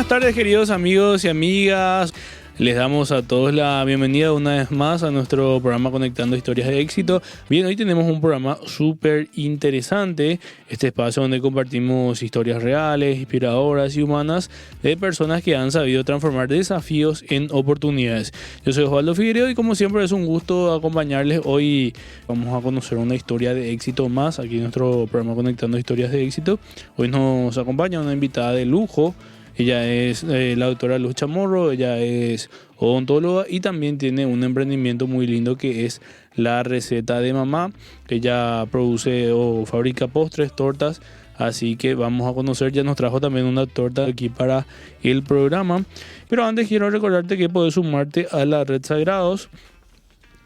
Buenas tardes, queridos amigos y amigas. Les damos a todos la bienvenida una vez más a nuestro programa Conectando Historias de Éxito. Bien, hoy tenemos un programa súper interesante, este espacio donde compartimos historias reales, inspiradoras y humanas de personas que han sabido transformar desafíos en oportunidades. Yo soy Osvaldo Figueiredo y como siempre es un gusto acompañarles. Hoy vamos a conocer una historia de éxito más aquí en nuestro programa Conectando Historias de Éxito. Hoy nos acompaña una invitada de lujo. Ella es la doctora Luz Chamorro, ella es odontóloga y también tiene un emprendimiento muy lindo que es La Receta de Mamá. Ella produce o fabrica postres, tortas, así que vamos a conocer. Ya nos trajo también una torta aquí para el programa. Pero antes quiero recordarte que puedes sumarte a la red Sagrados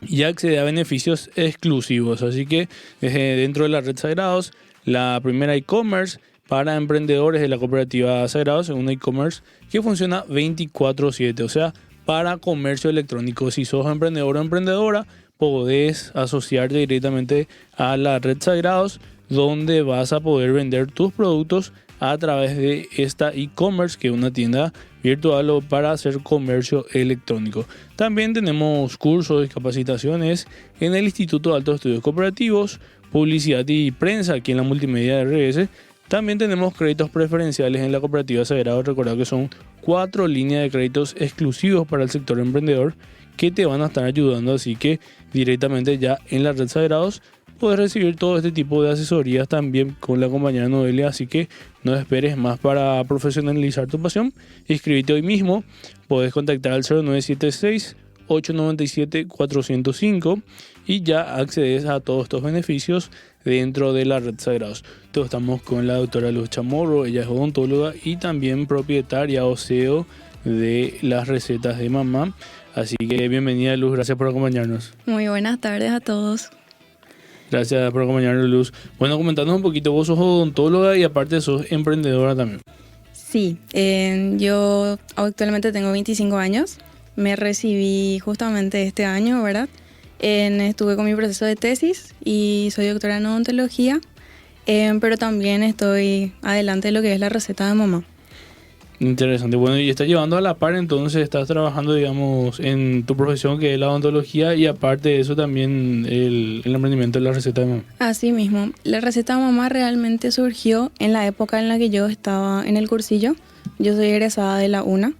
y acceder a beneficios exclusivos. Así que dentro de la red Sagrados, la primera e-commerce para emprendedores de la cooperativa Sagrados, es un e-commerce que funciona 24/7, o sea, para comercio electrónico. Si sos emprendedor o emprendedora, podés asociarte directamente a la red Sagrados, donde vas a poder vender tus productos a través de esta e-commerce, que es una tienda virtual o para hacer comercio electrónico. También tenemos cursos y capacitaciones en el Instituto de Altos Estudios Cooperativos, Publicidad y Prensa, aquí en la Multimedia de RS. También tenemos créditos preferenciales en la cooperativa Sagrados. Recordad que son 4 líneas de créditos exclusivos para el sector emprendedor que te van a estar ayudando. Así que directamente ya en la red Sagrados puedes recibir todo este tipo de asesorías también con la compañera Noelia. Así que no esperes más para profesionalizar tu pasión. Inscríbete hoy mismo. Puedes contactar al 0976-897-405 y ya accedes a todos estos beneficios dentro de la red Sagrados. Todos estamos con la doctora Luz Chamorro, ella es odontóloga y también propietaria o CEO de Las Recetas de Mamá. Así que bienvenida, Luz, gracias por acompañarnos. Muy buenas tardes a todos. Gracias por acompañarnos, Luz. Bueno, comentándonos un poquito, vos sos odontóloga y aparte sos emprendedora también. Sí, yo actualmente tengo 25 años, me recibí justamente este año, ¿verdad? Estuve con mi proceso de tesis y soy doctora en odontología, pero también estoy adelante de lo que es La Receta de Mamá. Interesante. Bueno, y estás llevando a la par, entonces estás trabajando, digamos, en tu profesión que es la odontología y aparte de eso también el emprendimiento de La Receta de Mamá. Así mismo, La Receta de Mamá realmente surgió en la época en la que yo estaba en el cursillo. Yo soy egresada de la UNA,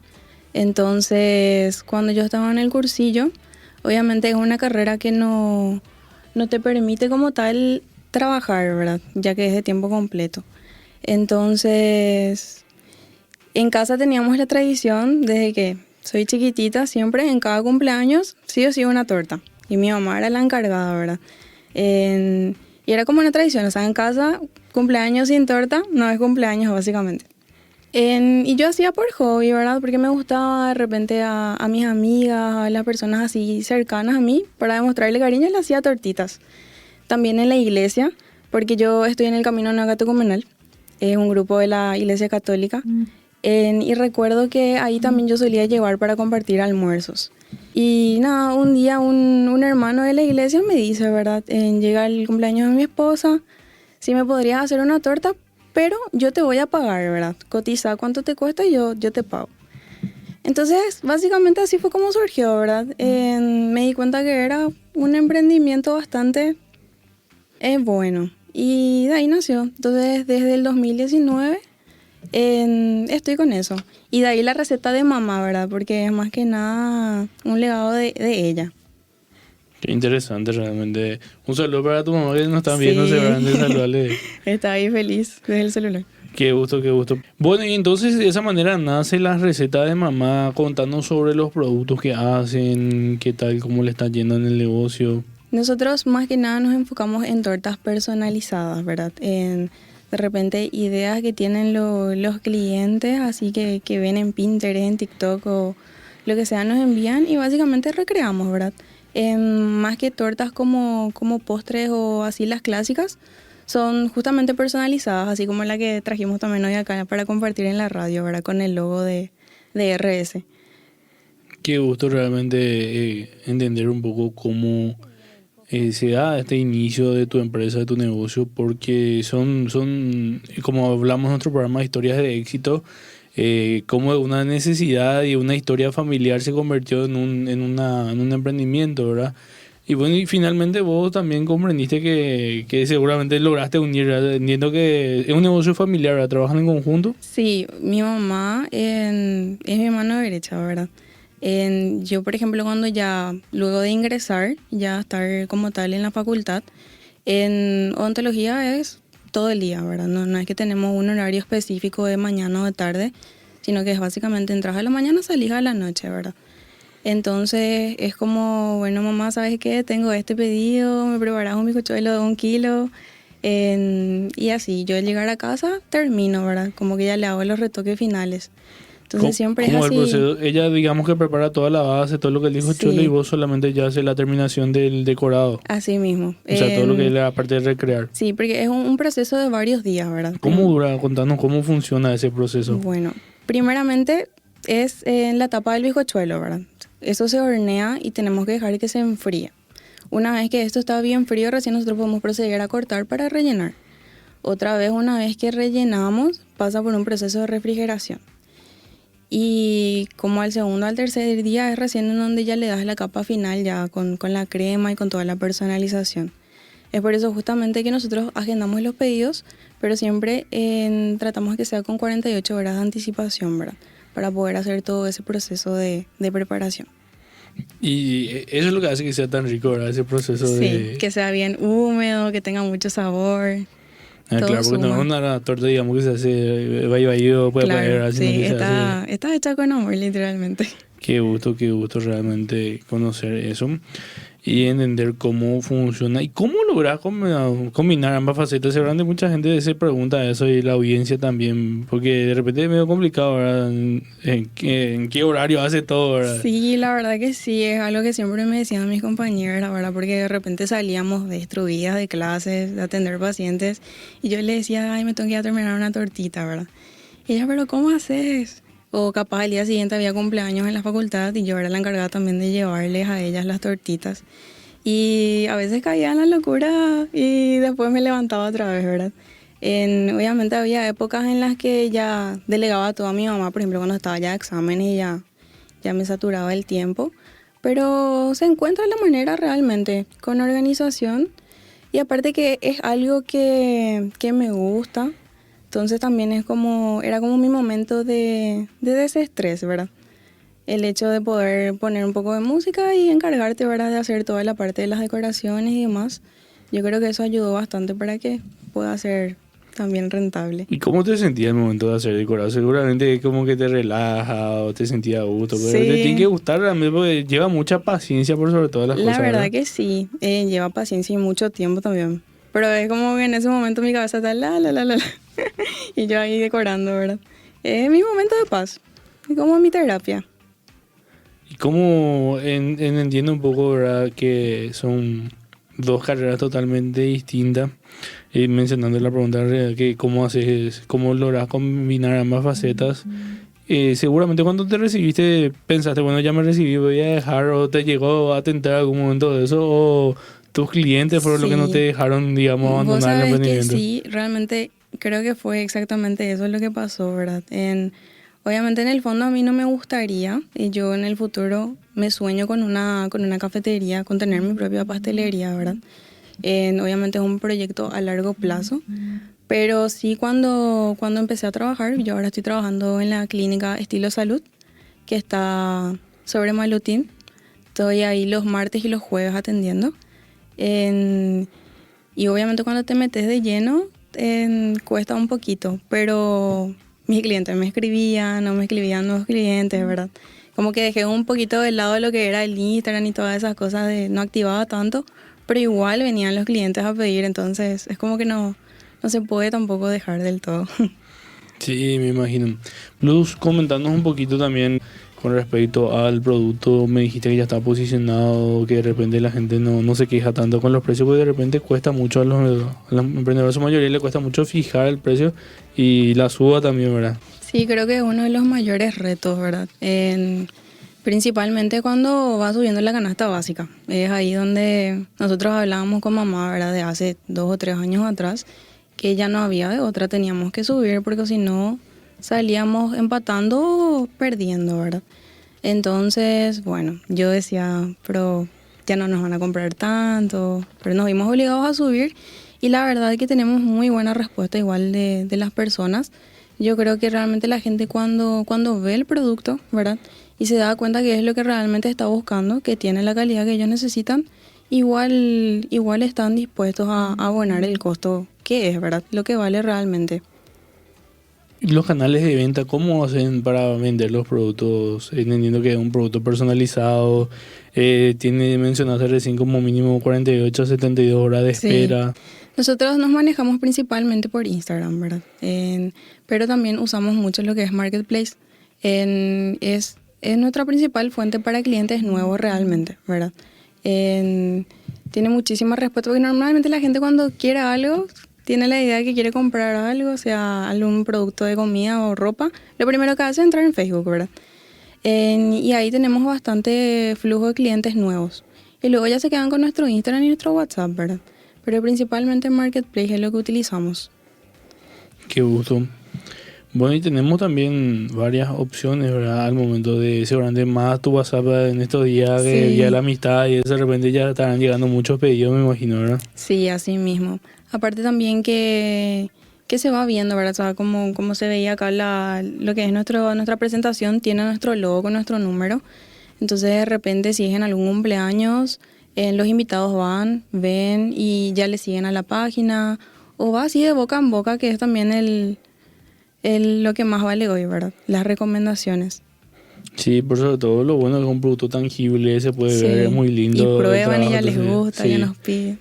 entonces cuando yo estaba en el cursillo, obviamente es una carrera que no te permite como tal trabajar, ¿verdad? Ya que es de tiempo completo. Entonces, en casa teníamos la tradición desde que soy chiquitita, siempre en cada cumpleaños, sí o sí una torta. Y mi mamá era la encargada, ¿verdad? Y era como una tradición, o sea, en casa, cumpleaños sin torta, no es cumpleaños básicamente. Y yo hacía por hobby, ¿verdad? Porque me gustaba de repente a mis amigas, a las personas así cercanas a mí, para demostrarle cariño, le hacía tortitas. También en la iglesia, porque yo estoy en el Camino Neocatecumenal, es un grupo de la Iglesia Católica. Y recuerdo que ahí también yo solía llevar para compartir almuerzos. Y nada, un día un hermano de la iglesia me dice, ¿verdad? Llega el cumpleaños de mi esposa, si me podrías hacer una torta, pero yo te voy a pagar, ¿verdad? Cotiza cuánto te cuesta y yo te pago. Entonces, básicamente así fue como surgió, ¿verdad? Me di cuenta que era un emprendimiento bastante bueno. Y de ahí nació. Entonces, desde el 2019 estoy con eso. Y de ahí La Receta de Mamá, ¿verdad? Porque es más que nada un legado de ella. Qué interesante realmente. Un saludo para tu mamá que nos están viendo, Sí. seguramente saludarle. Está ahí feliz desde el celular. Qué gusto, qué gusto. Bueno, y entonces de esa manera nace La Receta de Mamá, contando sobre los productos que hacen, qué tal, cómo le está yendo en el negocio. Nosotros más que nada nos enfocamos en tortas personalizadas, ¿verdad? De repente ideas que tienen los clientes, así que ven en Pinterest, en TikTok o lo que sea, nos envían y básicamente recreamos, ¿verdad? Más que tortas como postres o así las clásicas, son justamente personalizadas, así como la que trajimos también hoy acá para compartir en la radio, ¿verdad? Con el logo de RS. Qué gusto realmente entender un poco cómo se da este inicio de tu empresa, de tu negocio, porque son como hablamos en nuestro programa de historias de éxito, cómo una necesidad y una historia familiar se convirtió en un emprendimiento, ¿verdad? Y bueno, y finalmente vos también comprendiste que seguramente lograste unir, ¿verdad? Entiendo que es un negocio familiar, ¿verdad? ¿Trabajan en conjunto? Sí, mi mamá es mi mano derecha, ¿verdad? Yo, por ejemplo, cuando ya, luego de ingresar, ya estar como tal en la facultad, en odontología es todo el día, ¿verdad? No es que tenemos un horario específico de mañana o de tarde, sino que es básicamente entras a la mañana, salís a la noche, ¿verdad? Entonces es como, bueno, mamá, ¿sabes qué? Tengo este pedido, me preparas un bizcochuelo de 1 kilo. Y así, yo al llegar a casa termino, ¿verdad? Como que ya le hago los retoques finales. ¿Cómo, Entonces siempre es cómo es el así. proceso? Ella, digamos que prepara toda la base, todo lo que dijo Cholo, y Sí, vos solamente ya haces la terminación del decorado. así mismo. O sea, todo lo que es la parte de recrear. Sí, porque es un proceso de varios días, ¿verdad? ¿Cómo dura? Contanos cómo funciona ese proceso. Bueno, primeramente es en la tapa del bizcochuelo, ¿verdad? Eso se hornea y tenemos que dejar que se enfríe. Una vez que esto está bien frío, recién nosotros podemos proceder a cortar para rellenar. Otra vez, una vez que rellenamos, pasa por un proceso de refrigeración. Y como al segundo al tercer día es recién en donde ya le das la capa final ya con la crema y con toda la personalización. Es por eso justamente que nosotros agendamos los pedidos, pero siempre tratamos de que sea con 48 horas de anticipación, ¿verdad? Para poder hacer todo ese proceso de preparación. Y eso es lo que hace que sea tan rico, ¿verdad? Ese proceso Sí, de... que sea bien húmedo, que tenga mucho sabor. Todo claro, porque no es suma. una torta, digamos, que se hace vaído, puede Claro, parar, sino sí, que se hace... está hecha con amor, literalmente. Qué gusto realmente conocer eso y entender cómo funciona y cómo lograr combinar ambas facetas. Seguramente mucha gente se pregunta eso y la audiencia también, porque de repente es medio complicado, ¿verdad? ¿En qué horario hace todo, verdad? Sí, la verdad que sí, es algo que siempre me decían mis compañeras, ¿verdad? Porque de repente salíamos destruidas de clases, de atender pacientes, y yo le decía, ay, me tengo que ir a terminar una tortita, ¿verdad? Y ella, pero ¿cómo haces? O capaz al día siguiente había cumpleaños en la facultad y yo era la encargada también de llevarles a ellas las tortitas. Y a veces caía en la locura y después me levantaba otra vez, ¿verdad? Obviamente había épocas en las que ya delegaba todo a mi mamá, por ejemplo, cuando estaba ya de exámenes y ya me saturaba el tiempo. Pero se encuentra la manera realmente, con organización. Y aparte que es algo que me gusta. Entonces también era como mi momento de desestrés, ¿verdad? El hecho de poder poner un poco de música y encargarte, ¿verdad?, de hacer toda la parte de las decoraciones y demás. Yo creo que eso ayudó bastante para que pueda ser también rentable. ¿Y cómo te sentías al momento de hacer decorado? Seguramente como que te relaja o te sentías a gusto, pero te tiene que Sí, gustar realmente porque lleva mucha paciencia por sobre todas las la cosas, verdad ¿verdad? que sí, lleva paciencia y mucho tiempo también. Pero es como que en ese momento mi cabeza está la. Y yo ahí decorando, ¿verdad? Es mi momento de paz, es como mi terapia. Y cómo entiendo un poco, ¿verdad? Que son dos carreras totalmente distintas. Y mencionando la pregunta que cómo haces, cómo logras combinar ambas facetas. Seguramente cuando te recibiste pensaste, bueno, ya me recibí, voy a dejar, o te llegó a tentar algún momento de eso, o tus clientes fueron los que no te Sí, dejaron, digamos, vos abandonar el sabés que emprendimiento. sí, realmente creo que fue exactamente eso lo que pasó, ¿verdad? Obviamente en el fondo a mí no me gustaría, y yo en el futuro me sueño con una cafetería, con tener mi propia pastelería, ¿verdad? Obviamente es un proyecto a largo plazo, pero sí cuando empecé a trabajar, yo ahora estoy trabajando en la clínica Estilo Salud, que está sobre Malutín. Estoy ahí los martes y los jueves atendiendo. En- y obviamente cuando te metes de lleno, cuesta un poquito, pero mis clientes me escribían, no me escribían nuevos clientes, ¿verdad? Como que dejé un poquito de lado lo que era el Instagram y todas esas cosas, no activaba tanto, pero igual venían los clientes a pedir, entonces es como que no se puede tampoco dejar del todo. Sí, me imagino. Plus, comentarnos un poquito también con respecto al producto. Me dijiste que ya está posicionado, que de repente la gente no se queja tanto con los precios, porque de repente cuesta mucho a los emprendedores, a su mayoría le cuesta mucho fijar el precio y la suba también, ¿verdad? Sí, creo que es uno de los mayores retos, ¿verdad? Principalmente cuando va subiendo la canasta básica. Es ahí donde nosotros hablábamos con mamá, ¿verdad? De hace 2 o 3 años atrás, que ya no había de otra, teníamos que subir porque si no salíamos empatando o perdiendo, ¿verdad? Entonces, bueno, yo decía, pero ya no nos van a comprar tanto, pero nos vimos obligados a subir y la verdad es que tenemos muy buena respuesta igual de las personas. Yo creo que realmente la gente cuando ve el producto, ¿verdad? Y se da cuenta que es lo que realmente está buscando, que tiene la calidad que ellos necesitan, igual están dispuestos a abonar el costo que es, ¿verdad? Lo que vale realmente. ¿Y los canales de venta, cómo hacen para vender los productos? Entendiendo que es un producto personalizado, mencionaste recién como mínimo 48 a 72 horas de Sí. espera. Nosotros nos manejamos principalmente por Instagram, ¿verdad? Pero también usamos mucho lo que es Marketplace. Es nuestra principal fuente para clientes nuevos realmente, ¿verdad? Tiene muchísima respuesta porque normalmente la gente cuando quiere algo, tiene la idea de que quiere comprar algo, sea algún producto de comida o ropa, lo primero que hace es entrar en Facebook, ¿verdad? Y ahí tenemos bastante flujo de clientes nuevos. Y luego ya se quedan con nuestro Instagram y nuestro WhatsApp, ¿verdad? Pero principalmente Marketplace es lo que utilizamos. Qué gusto. Bueno, y tenemos también varias opciones, ¿verdad? Al momento de seguramente más tu WhatsApp en estos días, que Sí. Día de la Amistad, y de repente ya estarán llegando muchos pedidos, me imagino, ¿verdad? Sí, así mismo. Aparte también que se va viendo, ¿verdad? O sea, como se veía acá lo que es nuestra presentación, tiene nuestro logo con nuestro número. Entonces de repente si es en algún cumpleaños, los invitados van, ven y ya le siguen a la página. O va así de boca en boca, que es también lo que más vale hoy, ¿verdad? Las recomendaciones. Sí, por sobre todo lo bueno es que es un producto tangible, se puede Sí. ver, es muy lindo. Y el prueban y trabajo, ya les entonces, gusta, sí. ya nos piden.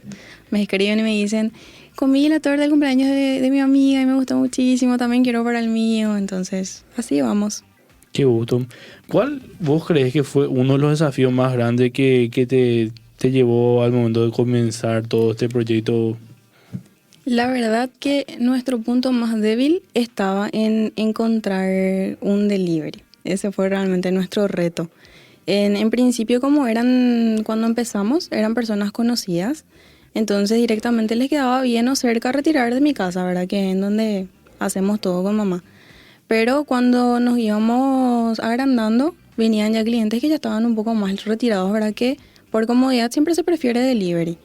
Me escriben y me dicen, comí la torta del cumpleaños de mi amiga y me gustó muchísimo, también quiero para el mío. Entonces, así vamos. Qué gusto. ¿Cuál vos crees que fue uno de los desafíos más grandes que te llevó al momento de comenzar todo este proyecto? La verdad que nuestro punto más débil estaba en encontrar un delivery. Ese fue realmente nuestro reto. En principio, como cuando empezamos, eran personas conocidas, entonces directamente les quedaba bien o cerca retirar de mi casa, ¿verdad? Que es en donde hacemos todo con mamá. Pero cuando nos íbamos agrandando, venían ya clientes que ya estaban un poco más retirados, ¿verdad? Que por comodidad siempre se prefiere delivery.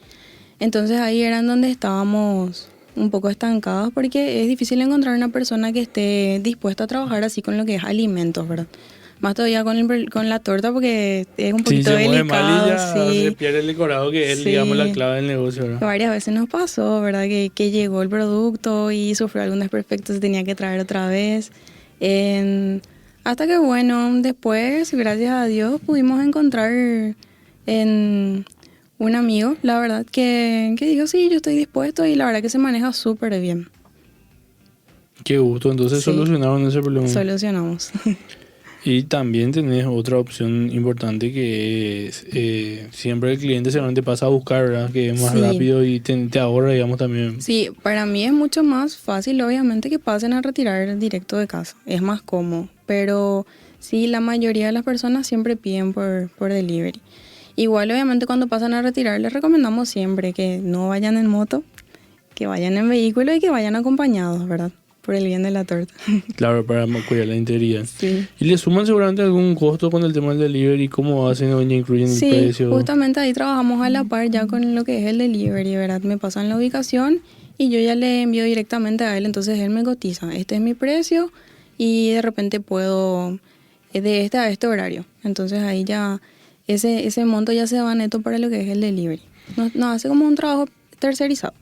Entonces ahí eran donde estábamos un poco estancados porque es difícil encontrar una persona que esté dispuesta a trabajar así con lo que es alimentos, ¿verdad? Más todavía con la torta porque es un Sí, poquito se mueve mal y delicado, ya se sí. pierde el decorado que es, Sí. digamos, la clave del negocio, Que ¿verdad? varias veces nos pasó, ¿verdad? Que llegó el producto y sufrió algún desperfecto, se tenía que traer otra vez. Hasta que, bueno, después, gracias a Dios, pudimos encontrar en un amigo, la verdad, que dijo, sí, yo estoy dispuesto y la verdad que se maneja súper bien. Qué gusto. Entonces Sí. solucionaron ese problema. Solucionamos. Y también tenés otra opción importante que es siempre el cliente seguramente pasa a buscar, ¿verdad? Que es más Sí. rápido y te ahorra, digamos, también. Sí, para mí es mucho más fácil, obviamente, que pasen a retirar directo de casa. Es más cómodo. Pero sí, la mayoría de las personas siempre piden por delivery. Igual, obviamente, cuando pasan a retirar, les recomendamos siempre que no vayan en moto, que vayan en vehículo y que vayan acompañados, ¿verdad? Por el bien de la torta. Claro, para cuidar la integridad. Sí. ¿Y le suman seguramente algún costo con el tema del delivery? ¿Cómo hacen o ya incluyen el Sí, precio? justamente ahí trabajamos a la par ya con lo que es el delivery, ¿verdad? Me pasan la ubicación y yo ya le envío directamente a él, entonces él me cotiza. Este es mi precio y de repente puedo de este a este horario. Entonces ahí ya ese monto ya se va neto para lo que es el delivery. Nos hace como un trabajo tercerizado.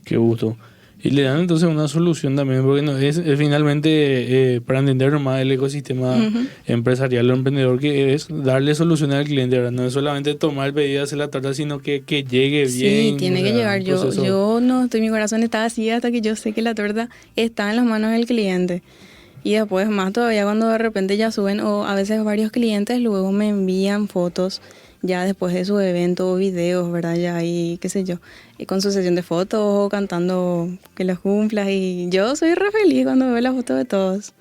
Qué gusto. Y le dan entonces una solución también, porque no, es finalmente para entender nomás el ecosistema empresarial o emprendedor, que es darle solución al cliente, ¿verdad? No es solamente tomar el pedido, hacer la tarta, sino que llegue bien. Sí, tiene o que sea, llegar. un proceso. Yo no estoy, mi corazón está así hasta que yo sé que la torta está en las manos del cliente. Y después más todavía cuando de repente ya suben, o a veces varios clientes luego me envían fotos ya después de su evento o videos, ¿verdad? Ya ahí, qué sé yo, y con su sesión de fotos o cantando que los cumplas. Y yo soy re feliz cuando veo las fotos de todos.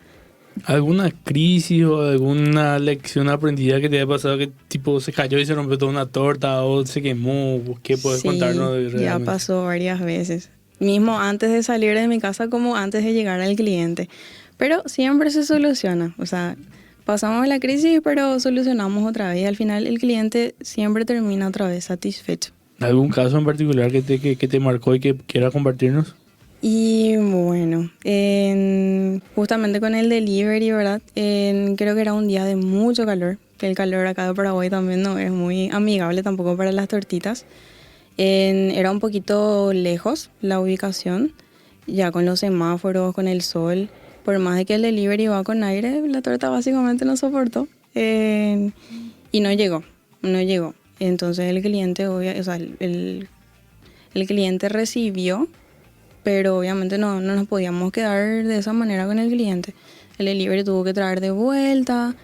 ¿Alguna crisis o alguna lección aprendida que te haya pasado que tipo se cayó y se rompió toda una torta o se quemó? ¿Qué puedes Sí, contarnos ya realmente? pasó varias veces. Mismo antes de salir de mi casa como antes de llegar al cliente. Pero siempre se soluciona, o sea, pasamos la crisis, pero solucionamos otra vez y al final el cliente siempre termina otra vez satisfecho. ¿Algún caso en particular que te marcó y que quiera compartirnos? Y bueno, justamente con el delivery, ¿verdad? Creo que era un día de mucho calor, que el calor acá de Paraguay también no es muy amigable tampoco para las tortitas. Era un poquito lejos la ubicación, ya con los semáforos, con el sol. Por más de que el delivery va con aire, la torta básicamente no soportó. Y no llegó, no llegó. Entonces el cliente, o sea, el cliente recibió, pero obviamente no nos podíamos quedar de esa manera con el cliente. El delivery tuvo que traer de vuelta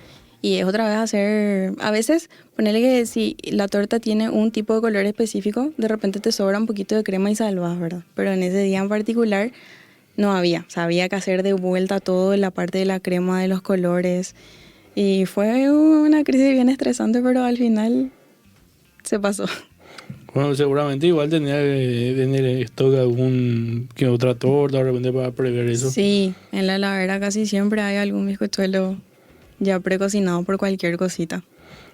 y es otra vez hacer... A veces, ponerle que si la torta tiene un tipo de color específico, de repente te sobra un poquito de crema y salvas, ¿verdad? Pero en ese día en particular no había. O sea, había que hacer de vuelta todo la parte de la crema, de los colores. Y fue una crisis bien estresante, pero al final se pasó. Bueno, seguramente igual tenía en el stock algún que otra torta de repente para prever eso. Sí, en la heladera casi siempre hay algún bizcochuelo ya precocinado por cualquier cosita.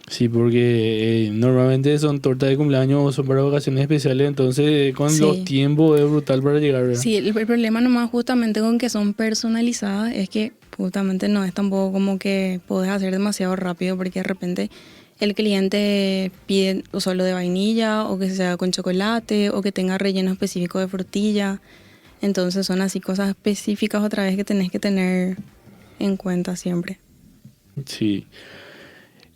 Sí, porque normalmente son tortas de cumpleaños o son para ocasiones especiales, entonces con Sí. los tiempos es brutal para llegar, ¿verdad? Sí, el problema nomás justamente con que son personalizadas es que justamente no es tampoco como que podés hacer demasiado rápido porque de repente el cliente pide o solo de vainilla o que sea con chocolate o que tenga relleno específico de frutilla. Entonces son así cosas específicas otra vez que tenés que tener en cuenta siempre. Sí.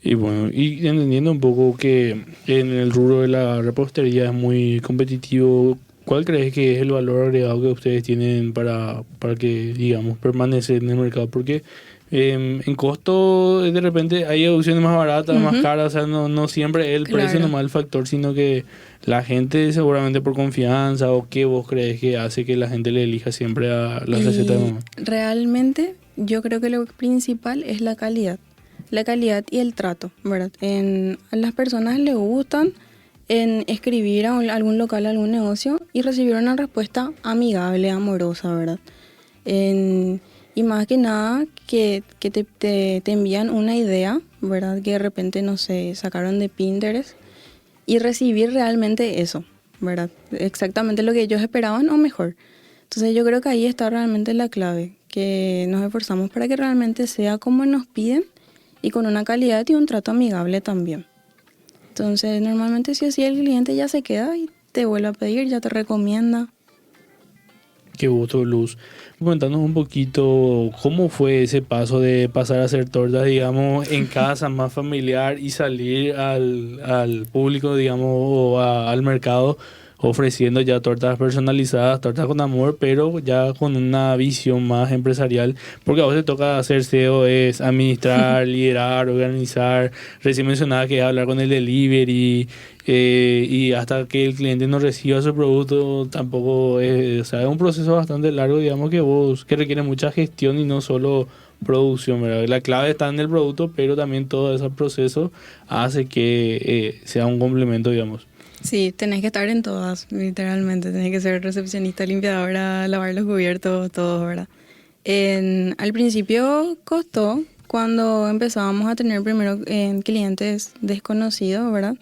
Y bueno, y entendiendo un poco que en el rubro de la repostería es muy competitivo, ¿cuál crees que es el valor agregado que ustedes tienen para que, digamos, permanecer en el mercado? Porque en costo de repente hay opciones más baratas, más caras, o sea, no siempre es el precio Claro. nomás el factor, sino que la gente seguramente por confianza o qué vos crees que hace que la gente le elija siempre a la receta de Y mamá. realmente yo creo que lo principal es la calidad. La calidad y el trato, ¿verdad? A las personas les gustan en escribir a algún local, a algún negocio y recibir una respuesta amigable, amorosa, ¿verdad? Y más que nada que te envían una idea, ¿verdad? Que de repente, no sé, sacaron de Pinterest y recibir realmente eso, ¿verdad? Exactamente lo que ellos esperaban o mejor. Entonces yo creo que ahí está realmente la clave, que nos esforzamos para que realmente sea como nos piden y con una calidad y un trato amigable también. Entonces normalmente si así el cliente ya se queda y te vuelve a pedir, ya te recomienda. Qué gusto, Luz. Cuéntanos un poquito cómo fue ese paso de pasar a hacer tortas, digamos, en casa, más familiar y salir al público, digamos, o al mercado ofreciendo ya tortas personalizadas, tortas con amor, pero ya con una visión más empresarial, porque a vos te toca hacer SEO, es administrar, liderar, organizar, recién mencionaba que hablar con el delivery, y hasta que el cliente no reciba su producto tampoco es, o sea, es un proceso bastante largo, digamos, que requiere mucha gestión y no solo producción, ¿verdad? La clave está en el producto, pero también todo ese proceso hace que sea un complemento, digamos. Sí, tenés que estar en todas, literalmente. Tenés que ser recepcionista, limpiadora, lavar los cubiertos, todo, ¿verdad? Al principio costó cuando empezábamos a tener primero clientes desconocidos, ¿verdad?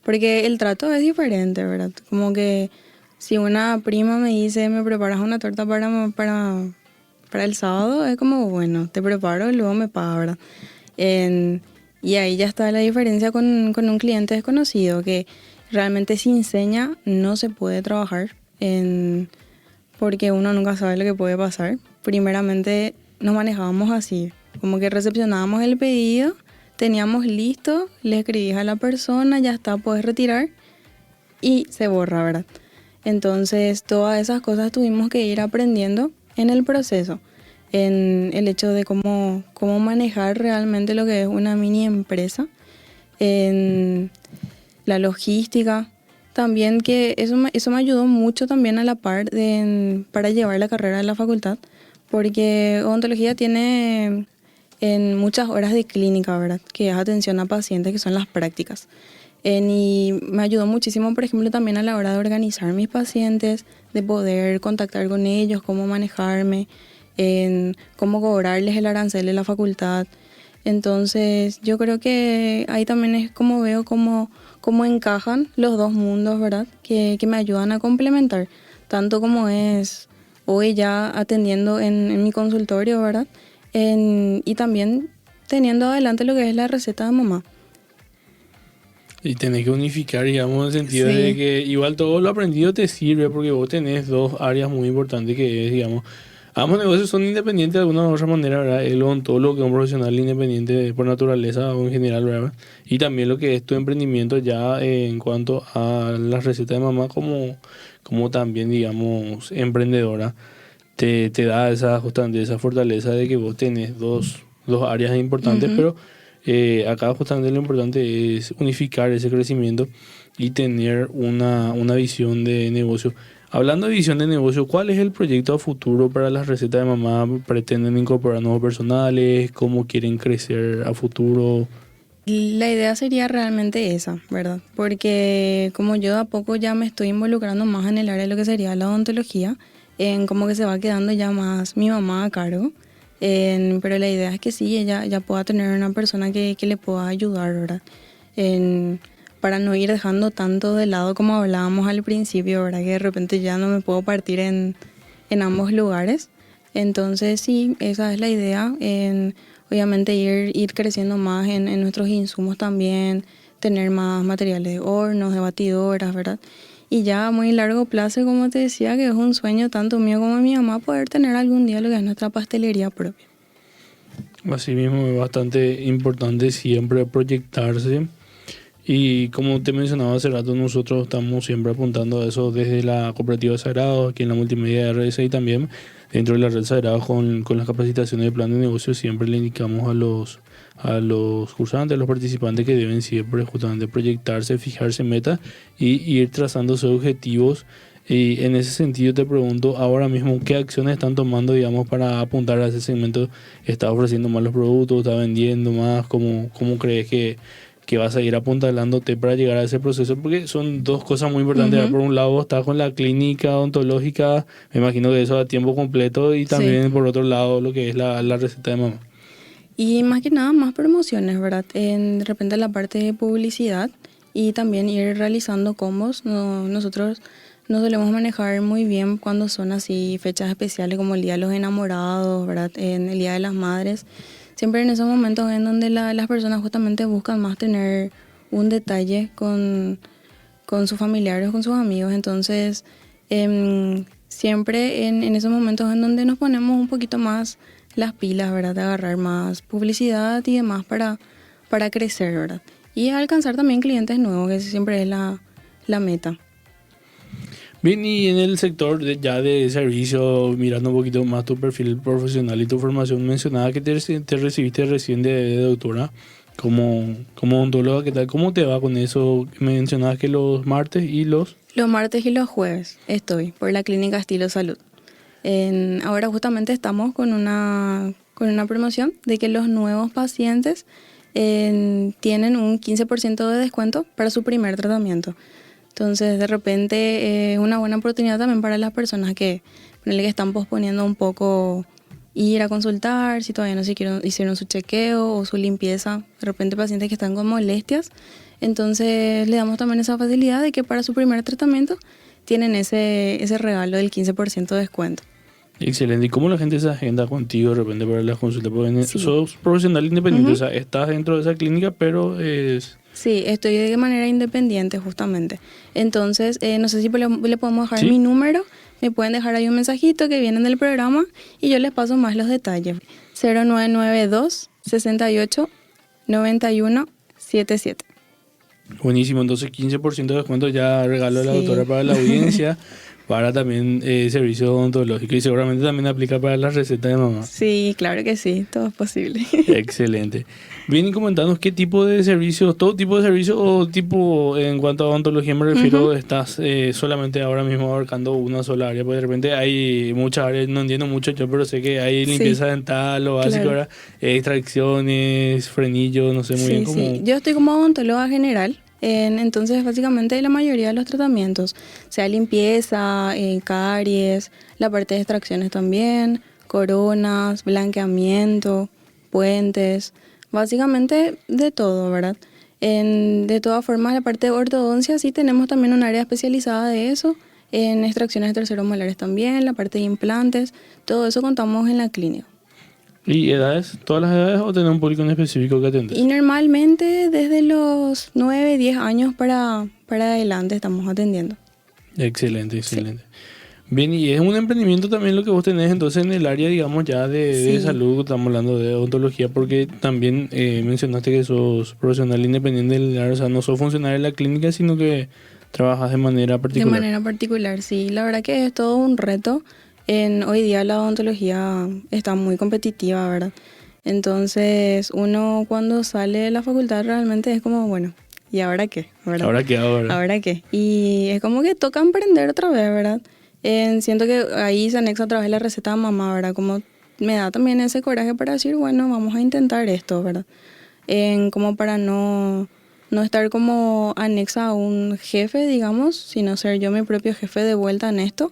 Porque el trato es diferente, ¿verdad? Como que si una prima me dice, me preparas una torta para el sábado, es como, bueno, te preparo y luego me paga, ¿verdad? Y ahí ya está la diferencia con un cliente desconocido, que realmente sin seña no se puede trabajar, porque uno nunca sabe lo que puede pasar. Primeramente nos manejábamos así, como que recepcionábamos el pedido, teníamos listo, le escribís a la persona, ya está, puedes retirar y se borra, ¿verdad? Entonces todas esas cosas tuvimos que ir aprendiendo en el proceso, en el hecho de cómo manejar realmente lo que es una mini empresa, en la logística. También que eso me ayudó mucho también a la par para llevar la carrera de la facultad, porque odontología tiene en muchas horas de clínica, ¿verdad? Que es atención a pacientes, que son las prácticas. Y me ayudó muchísimo, por ejemplo, también a la hora de organizar mis pacientes, de poder contactar con ellos, cómo manejarme. en cómo cobrarles el arancel de la facultad. Entonces yo creo que ahí también es como veo cómo encajan los dos mundos, ¿verdad? Que me ayudan a complementar, tanto como es hoy ya atendiendo en mi consultorio, ¿verdad? Y también teniendo adelante lo que es la receta de mamá. Y tenés que unificar, digamos, en el sentido Sí. de que igual todo lo aprendido te sirve porque vos tenés dos áreas muy importantes que es, digamos, ambos negocios son independientes de alguna u otra manera, ¿verdad? El odontólogo que es un profesional independiente por naturaleza o en general, ¿verdad? Y también lo que es tu emprendimiento ya en cuanto a las recetas de mamá como también, digamos, emprendedora, te da justamente esa fortaleza de que vos tenés dos áreas importantes, Ujú. pero acá justamente lo importante es unificar ese crecimiento y tener una visión de negocio. Hablando de visión de negocio, ¿cuál es el proyecto a futuro para las recetas de mamá? ¿Pretenden incorporar nuevos personales? ¿Cómo quieren crecer a futuro? La idea sería realmente esa, ¿verdad? Porque como yo de a poco ya me estoy involucrando más en el área de lo que sería la odontología, en como que se va quedando ya más mi mamá a cargo. Pero la idea es que sí, ella ya pueda tener una persona que le pueda ayudar, ¿verdad? En, para no ir dejando tanto de lado como hablábamos al principio, ¿verdad? Que de repente ya no me puedo partir en ambos lugares. Entonces sí, esa es la idea. Obviamente ir creciendo más en nuestros insumos también, tener más materiales de hornos, de batidoras, ¿verdad? Y ya a muy largo plazo, como te decía, que es un sueño tanto mío como de mi mamá poder tener algún día lo que es nuestra pastelería propia. Así mismo es bastante importante siempre proyectarse. Y como te mencionaba hace rato, nosotros estamos siempre apuntando a eso desde la Cooperativa Sagrados, aquí en la Multimedia RS y también dentro de la Red Sagrados con las capacitaciones de plan de negocio. Siempre le indicamos a los cursantes, a los participantes que deben siempre justamente proyectarse, fijarse metas y ir trazándose objetivos. Y en ese sentido te pregunto ahora mismo qué acciones están tomando, digamos, para apuntar a ese segmento. ¿Estás ofreciendo más los productos? ¿Estás vendiendo más? ¿Cómo crees que vas a ir apuntalándote para llegar a ese proceso? Porque son dos cosas muy importantes, ¿verdad? Ujú. Por un lado estás con la clínica odontológica, me imagino que eso a tiempo completo, y Sí. también por otro lado lo que es la receta de mamá. Y más que nada, más promociones, ¿verdad? De repente la parte de publicidad y también ir realizando combos. Nosotros no solemos manejar muy bien cuando son así fechas especiales como el Día de los Enamorados, ¿verdad? En el Día de las Madres. Siempre en esos momentos en donde las personas justamente buscan más tener un detalle con sus familiares, con sus amigos. Entonces, siempre en esos momentos en donde nos ponemos un poquito más las pilas, ¿verdad? De agarrar más publicidad y demás para crecer, ¿verdad? Y alcanzar también clientes nuevos, que siempre es la meta. Bien, y en el sector ya de servicio, mirando un poquito más tu perfil profesional y tu formación, mencionaba que te recibiste recién de doctora como odontóloga. ¿Qué tal? ¿Cómo te va con eso? Mencionabas que los martes y los... Los martes y los jueves estoy por la clínica Estilo Salud. Ahora justamente estamos con una promoción de que los nuevos pacientes tienen un 15% de descuento para su primer tratamiento. Entonces, de repente, es una buena oportunidad también para las personas ponele que están posponiendo un poco ir a consultar, si todavía no hicieron su chequeo o su limpieza. De repente, pacientes que están con molestias. Entonces, le damos también esa facilidad de que para su primer tratamiento tienen ese regalo del 15% de descuento. Excelente. ¿Y cómo la gente se agenda contigo de repente para las consultas? Porque Sí. sos profesional independiente, o Ujú. sea, estás dentro de esa clínica, pero es... Sí, estoy de manera independiente justamente. Entonces, no sé si le podemos dejar mi ¿Sí? número, me pueden dejar ahí un mensajito que viene del programa y yo les paso más los detalles. 0992 68 91 77. Buenísimo. Entonces, 15% de descuento ya regalo a la doctora Sí. para la audiencia, para también servicio odontológico, y seguramente también aplica para las recetas de mamá. Sí, claro que sí, todo es posible. Excelente. Bien, y comentanos qué tipo de servicios, todo tipo de servicios o tipo, en cuanto a odontología me refiero, Ujú. estás solamente ahora mismo abarcando una sola área, porque de repente hay muchas áreas, no entiendo mucho yo, pero sé que hay Sí, limpieza dental, lo básico, claro. ¿verdad? Extracciones, frenillos, no sé muy bien Sí, sí. cómo... Yo estoy como odontóloga general, entonces básicamente la mayoría de los tratamientos, sea limpieza, caries, la parte de extracciones también, coronas, blanqueamiento, puentes, básicamente de todo, ¿verdad? De todas formas, la parte de ortodoncia sí tenemos también un área especializada de eso, en extracciones de terceros molares también, la parte de implantes, todo eso contamos en la clínica. ¿Y edades? ¿Todas las edades o tenés un público en específico que atendes? Y normalmente desde los 9, 10 años para adelante estamos atendiendo. Excelente, excelente. Bien, y es un emprendimiento también lo que vos tenés entonces en el área, digamos, ya de salud, estamos hablando de odontología, porque también mencionaste que sos profesional independiente del área, o sea, no sos funcionario de la clínica, sino que trabajas de manera particular. De manera particular, sí. La verdad que es todo un reto. Hoy día la odontología está muy competitiva, ¿verdad? Entonces, uno cuando sale de la facultad realmente es como, bueno, ¿y ahora qué? ¿Verdad? ¿Ahora qué? ¿Ahora qué? Y es como que toca emprender otra vez, ¿verdad? Siento que ahí se anexa otra vez la receta de mamá, ¿verdad? Como me da también ese coraje para decir, bueno, vamos a intentar esto, ¿verdad? Como para no estar como anexa a un jefe, digamos, sino ser yo mi propio jefe de vuelta en esto.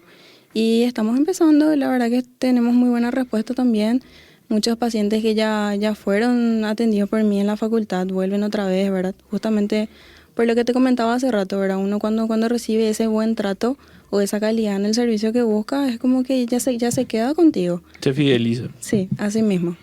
Y estamos empezando, la verdad que tenemos muy buena respuesta también. Muchos pacientes que ya fueron atendidos por mí en la facultad vuelven otra vez, ¿verdad? Justamente por lo que te comentaba hace rato, ¿verdad? Uno cuando recibe ese buen trato o esa calidad en el servicio que busca, es como que ya se queda contigo. Se fideliza. Sí, así mismo.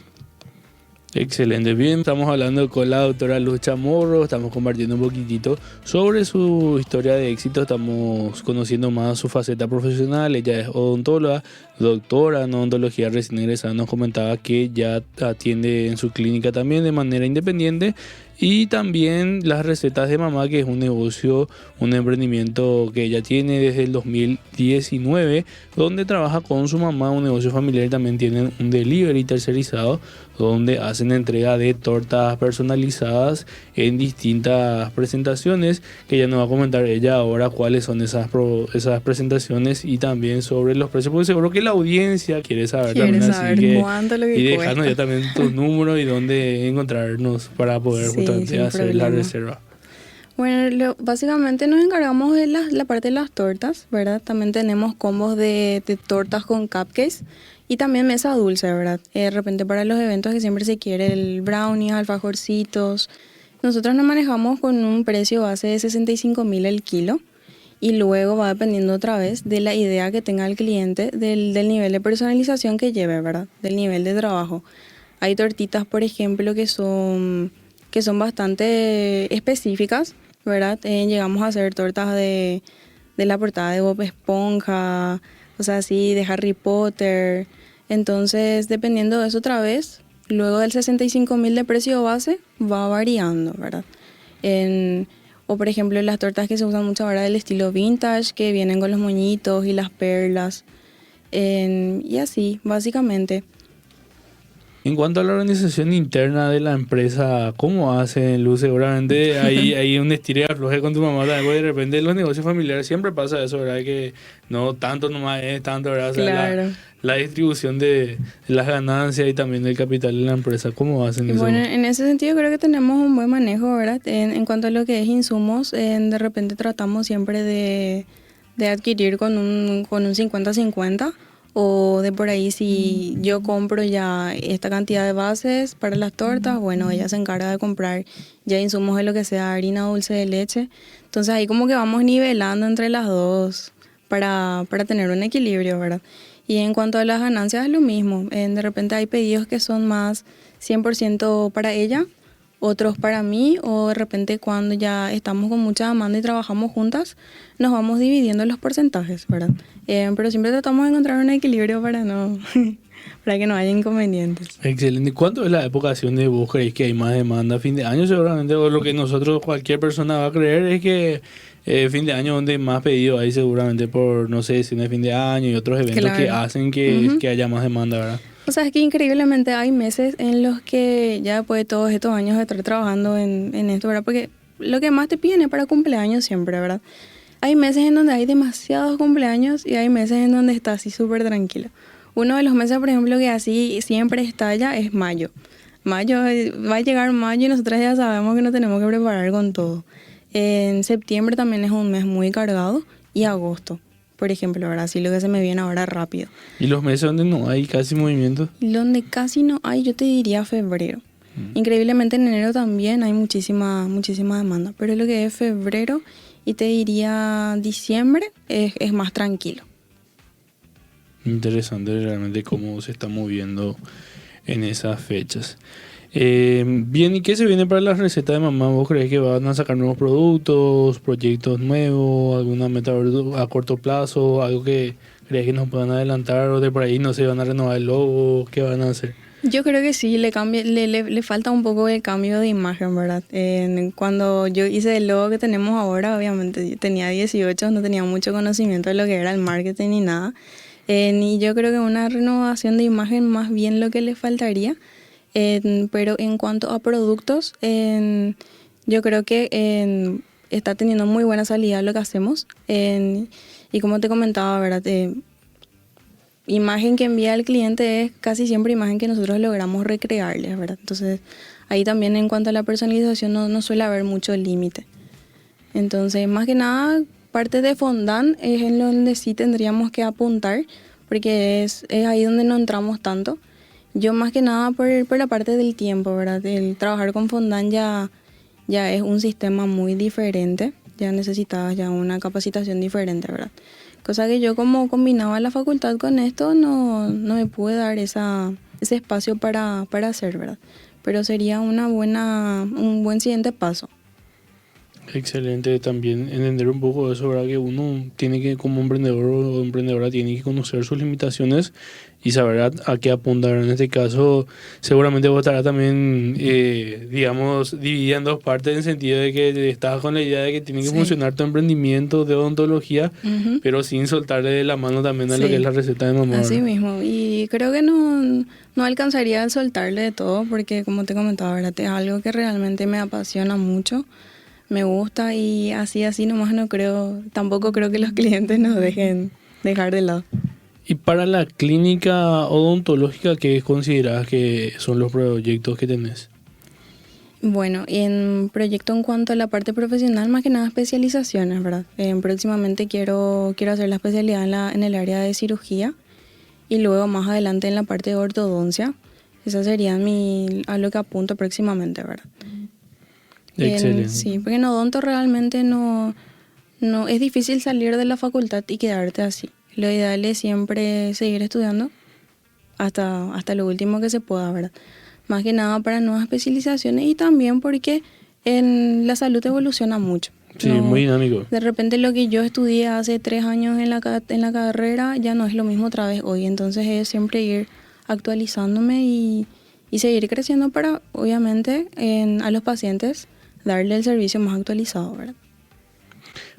Excelente, bien, estamos hablando con la doctora Luz Chamorro, estamos compartiendo un poquitito sobre su historia de éxito, estamos conociendo más su faceta profesional. Ella es odontóloga, doctora en odontología recién egresada, nos comentaba que ya atiende en su clínica también de manera independiente, y también las recetas de mamá, que es un negocio, un emprendimiento que ella tiene desde el 2019, donde trabaja con su mamá, un negocio familiar. También tienen un delivery tercerizado donde hacen entrega de tortas personalizadas en distintas presentaciones, que ya nos va a comentar ella ahora cuáles son esas presentaciones, y también sobre los precios, porque seguro que la audiencia quiere saber también, así que cuánto lo que y dejarnos cuesta. ya también tus números y dónde encontrarnos para poder justamente hacer la reserva. Bueno, básicamente nos encargamos de la parte de las tortas, ¿verdad? También tenemos combos de tortas con cupcakes y también mesa dulce, ¿verdad? De repente para los eventos que siempre se quiere, el brownies, alfajorcitos. Nosotros nos manejamos con un precio base de 65.000 el kilo, y luego va dependiendo otra vez de la idea que tenga el cliente, del nivel de personalización que lleve, ¿verdad? Del nivel de trabajo. Hay tortitas, por ejemplo, que son bastante específicas, ¿verdad? Llegamos a hacer tortas de la portada de Bob Esponja, o sea, así, de Harry Potter. Entonces, dependiendo de eso otra vez, luego del 65.000 de precio base, va variando, ¿verdad? O por ejemplo, las tortas que se usan mucho ahora del estilo vintage, que vienen con los moñitos y las perlas, y así, básicamente. En cuanto a la organización interna de la empresa, ¿cómo hacen, Luz? Seguramente hay un estira y afloje con tu mamá también, porque de repente en los negocios familiares siempre pasa eso, ¿verdad? Que no tanto nomás es tanto, ¿verdad? O sea, Claro. la distribución de las ganancias y también del capital de la empresa, ¿cómo hacen eso? Bueno, en ese sentido creo que tenemos un buen manejo, ¿verdad? En cuanto a lo que es insumos, de repente tratamos siempre de adquirir con un 50-50, o de por ahí si yo compro ya esta cantidad de bases para las tortas, bueno, ella se encarga de comprar ya insumos de lo que sea harina, dulce de leche. Entonces ahí como que vamos nivelando entre las dos para tener un equilibrio, ¿verdad? Y en cuanto a las ganancias es lo mismo. De repente hay pedidos que son más 100% para ella, otros para mí, o de repente cuando ya estamos con mucha demanda y trabajamos juntas, nos vamos dividiendo los porcentajes, ¿verdad? Pero siempre tratamos de encontrar un equilibrio para que no haya inconvenientes. Excelente. ¿Cuánto es la época así donde vos creéis que hay más demanda? Fin de año seguramente, o lo que cualquier persona va a creer es que fin de año donde más pedido hay seguramente por, no sé, cine de fin de año y otros eventos que hacen que haya más demanda, ¿verdad? O sea, es que increíblemente hay meses en los que ya después de todos estos años de estar trabajando en esto, ¿verdad? Porque lo que más te piden es para cumpleaños siempre, ¿verdad? Hay meses en donde hay demasiados cumpleaños y hay meses en donde está así súper tranquilo. Uno de los meses, por ejemplo, que así siempre estalla es mayo. Mayo, va a llegar mayo y nosotros ya sabemos que nos tenemos que preparar con todo. En septiembre también es un mes muy cargado, y agosto. por ejemplo, ahora sí lo que se me viene ahora rápido. ¿Y los meses donde no hay casi movimiento? Donde casi no hay, yo te diría febrero. Increíblemente en enero también hay muchísima demanda, pero lo que es febrero y te diría diciembre es más tranquilo. Interesante realmente cómo se está moviendo en esas fechas. Bien, ¿y qué se viene para la receta de mamá? ¿Vos crees que van a sacar nuevos productos, proyectos nuevos, alguna meta a corto plazo, algo que crees que nos puedan adelantar o de por ahí no se van a renovar el logo? ¿Qué van a hacer? Yo creo que sí, le falta un poco el cambio de imagen, ¿verdad? Cuando yo hice el logo que tenemos ahora, obviamente yo tenía 18, no tenía mucho conocimiento de lo que era el marketing ni nada. Y yo creo que una renovación de imagen más bien lo que le faltaría. Pero en cuanto a productos, yo creo que está teniendo muy buena salida lo que hacemos. Y como te comentaba, ¿verdad? Imagen que envía el cliente es casi siempre imagen que nosotros logramos recrearles, ¿verdad? Entonces, ahí también en cuanto a la personalización no suele haber mucho límite. Entonces, más que nada, parte de fondant es en donde sí tendríamos que apuntar, porque es ahí donde no entramos tanto. Yo más que nada por la parte del tiempo, ¿verdad? El trabajar con fondant ya es un sistema muy diferente, ya necesitabas ya una capacitación diferente, ¿verdad? Cosa que yo como combinaba la facultad con esto, no me pude dar ese espacio para hacer, ¿verdad? Pero sería un buen siguiente paso. Excelente también entender un poco eso, ¿verdad? Que uno tiene que, como emprendedor o emprendedora, tiene que conocer sus limitaciones y saber a qué apuntar. En este caso, seguramente vos estarás también, digamos, dividida en dos partes, en el sentido de que estás con la idea de que tiene que funcionar tu emprendimiento de odontología, pero sin soltarle de la mano también a lo que es la receta de mamá. Así mismo, y creo que no alcanzaría a soltarle de todo, porque como te comentaba, ¿verdad? Es algo que realmente me apasiona mucho. Me gusta y así nomás tampoco creo que los clientes nos dejen dejar de lado. Y para la clínica odontológica, ¿qué consideras que son los proyectos que tenés? Bueno, en proyecto en cuanto a la parte profesional, más que nada especializaciones, ¿verdad? Próximamente quiero hacer la especialidad en el área de cirugía y luego más adelante en la parte de ortodoncia. Esa sería a lo que apunto próximamente, ¿verdad? Excelente. Sí, porque en odonto realmente no es difícil salir de la facultad y quedarte así. Lo ideal es siempre seguir estudiando hasta lo último que se pueda, ¿verdad? Más que nada para nuevas especializaciones y también porque en la salud evoluciona mucho. Sí, muy dinámico. De repente lo que yo estudié hace 3 años en la carrera ya no es lo mismo otra vez hoy. Entonces es siempre ir actualizándome y seguir creciendo para, obviamente, a los pacientes darle el servicio más actualizado, ¿verdad?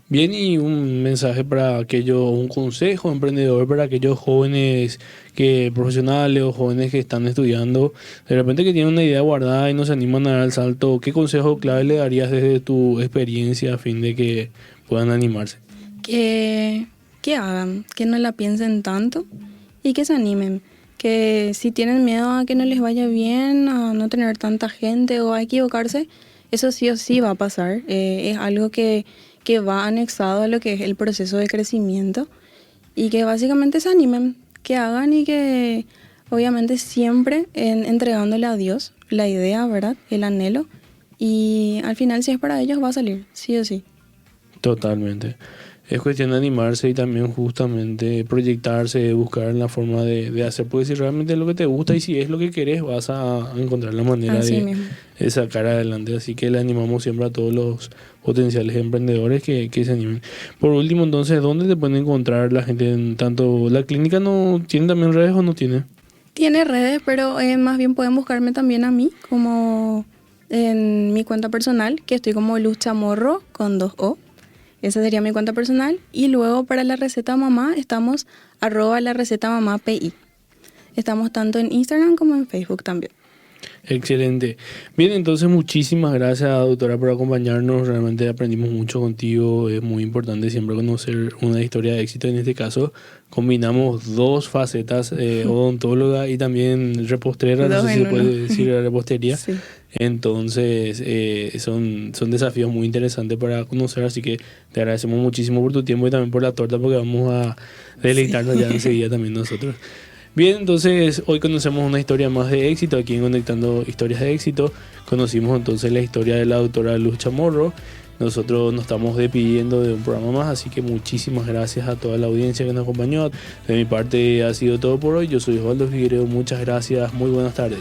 Bien, y un mensaje para un consejo emprendedor para aquellos jóvenes profesionales o jóvenes que están estudiando, de repente que tienen una idea guardada y no se animan a dar el salto. ¿Qué consejo clave le darías desde tu experiencia a fin de que puedan animarse? Que hagan, que no la piensen tanto y que se animen. Que si tienen miedo a que no les vaya bien, a no tener tanta gente o a equivocarse, eso sí o sí va a pasar. Es algo que va anexado a lo que es el proceso de crecimiento y que básicamente se animen, que hagan y que obviamente siempre entregándole a Dios la idea, ¿verdad? El anhelo, y al final si es para ellos va a salir, sí o sí. Totalmente. Es cuestión de animarse y también justamente proyectarse, buscar la forma de hacer, porque si realmente es lo que te gusta y si es lo que querés, vas a encontrar la manera de sacar adelante. Así que le animamos siempre a todos los potenciales emprendedores que se animen. Por último, entonces, ¿dónde te pueden encontrar la gente? Tanto la clínica no tiene también redes o no tiene? Tiene redes, pero más bien pueden buscarme también a mí, como en mi cuenta personal, que estoy como Luz Chamorro con 2 O. Esa sería mi cuenta personal. Y luego para la receta mamá estamos @larecetaMamá.pi. Estamos tanto en Instagram como en Facebook también. Excelente. Bien, entonces muchísimas gracias, doctora, por acompañarnos. Realmente aprendimos mucho contigo. Es muy importante siempre conocer una historia de éxito. En este caso combinamos 2 facetas, odontóloga y también repostrera, no sé si se puede decir la repostería. Sí. Entonces, son desafíos muy interesantes para conocer, así que te agradecemos muchísimo por tu tiempo y también por la torta, porque vamos a deleitarnos ya enseguida también nosotros. Bien, entonces hoy conocemos una historia más de éxito aquí en Conectando Historias de Éxito. Conocimos entonces la historia de la doctora Luz Chamorro. Nosotros nos estamos despidiendo de un programa más, así que muchísimas gracias a toda la audiencia que nos acompañó. De mi parte ha sido todo por hoy. Yo soy Osvaldo Figueiredo, muchas gracias, muy buenas tardes.